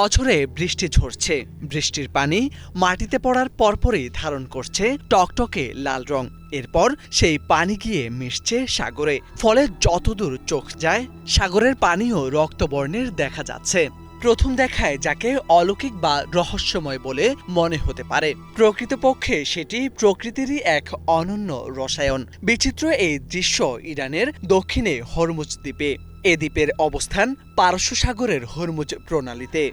অঝরে বৃষ্টি ঝরছে। বৃষ্টির পানি মাটিতে পড়ার পরপরই ধারণ করছে টকটকে লাল রং। এরপর সেই পানি গিয়ে মিশছে সাগরে। ফলে যতদূর চোখ যায় সাগরের পানিও রক্তবর্ণের দেখা যাচ্ছে। প্রথম দেখায় যাকে অলৌকিক বা রহস্যময় বলে মনে হতে পারে, প্রকৃতপক্ষে সেটি প্রকৃতিরই এক অনন্য রসায়ন। বিচিত্র এই দৃশ্য ইরানের দক্ষিণে হরমুজ দ্বীপে। এ দ্বীপের অবস্থান পারস্য সাগরের হরমুজ প্রণালীতে।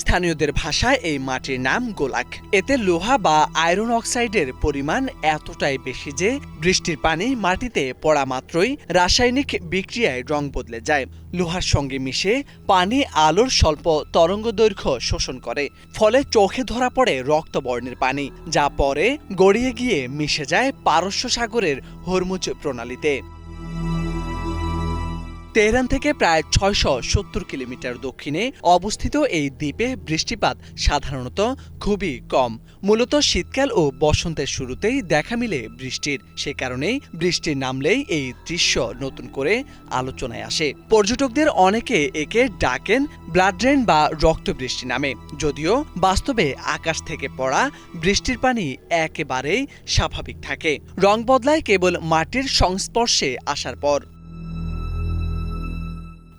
স্থানীয়দের ভাষায় এই মাটির নাম গোলাক। এতে লোহা বা আয়রন অক্সাইডের পরিমাণ এতটাই বেশি যে বৃষ্টির পানি মাটিতে পড়া মাত্রই রাসায়নিক বিক্রিয়ায় রং বদলে যায়। লোহার সঙ্গে মিশে পানি আলোর স্বল্প তরঙ্গদৈর্ঘ্য শোষণ করে, ফলে চোখে ধরা পড়ে রক্তবর্ণের পানি, যা পরে গড়িয়ে গিয়ে মিশে যায় পারস্য সাগরের হরমুজ প্রণালীতে। তেহরান থেকে প্রায় ৬৭০ কিলোমিটার দক্ষিণে অবস্থিত এই দ্বীপে বৃষ্টিপাত সাধারণত খুবই কম। মূলত শীতকাল ও বসন্তের শুরুতেই দেখা মিলে বৃষ্টির। সে কারণেই বৃষ্টি নামলেই এই দৃশ্য নতুন করে আলোচনায় আসে। পর্যটকদের অনেকে একে ডাকেন ব্লাড রেন বা রক্তবৃষ্টি নামে, যদিও বাস্তবে আকাশ থেকে পড়া বৃষ্টির পানি একেবারেই স্বাভাবিক থাকে। রং বদলায় কেবল মাটির সংস্পর্শে আসার পর।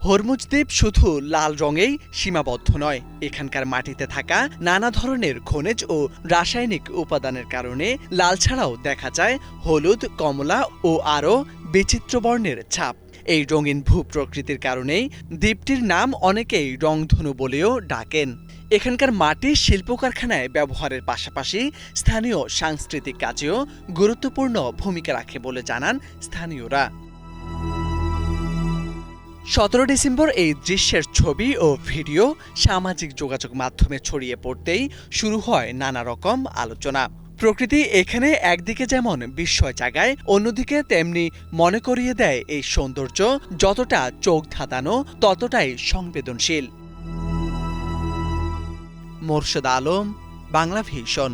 হরমুজ দ্বীপ শুধু লাল রঙেই সীমাবদ্ধ নয়। এখানকার মাটিতে থাকা নানা ধরনের খনিজ ও রাসায়নিক উপাদানের কারণে লাল ছাড়াও দেখা যায় হলুদ, কমলা ও আরও বিচিত্র বর্ণের ছাপ। এই রঙিন ভূপ্রকৃতির কারণেই দ্বীপটির নাম অনেকেই রংধনু বলেও ডাকেন। এখানকার মাটি শিল্প কারখানায় ব্যবহারের পাশাপাশি স্থানীয় সাংস্কৃতিক কাজেও গুরুত্বপূর্ণ ভূমিকা রাখে বলে জানান স্থানীয়রা। ১৭ ডিসেম্বর এই দৃশ্যের ছবি ও ভিডিও সামাজিক যোগাযোগ মাধ্যমে ছড়িয়ে পড়তেই শুরু হয় নানা রকম আলোচনা। প্রকৃতি এখানে একদিকে যেমন বিস্ময় জাগায়, অন্যদিকে তেমনি মনে করিয়ে দেয় এই সৌন্দর্য যতটা চোখ ধাঁধানো ততটাই সংবেদনশীল। মোরশেদ আলম, বাংলা ভিশন।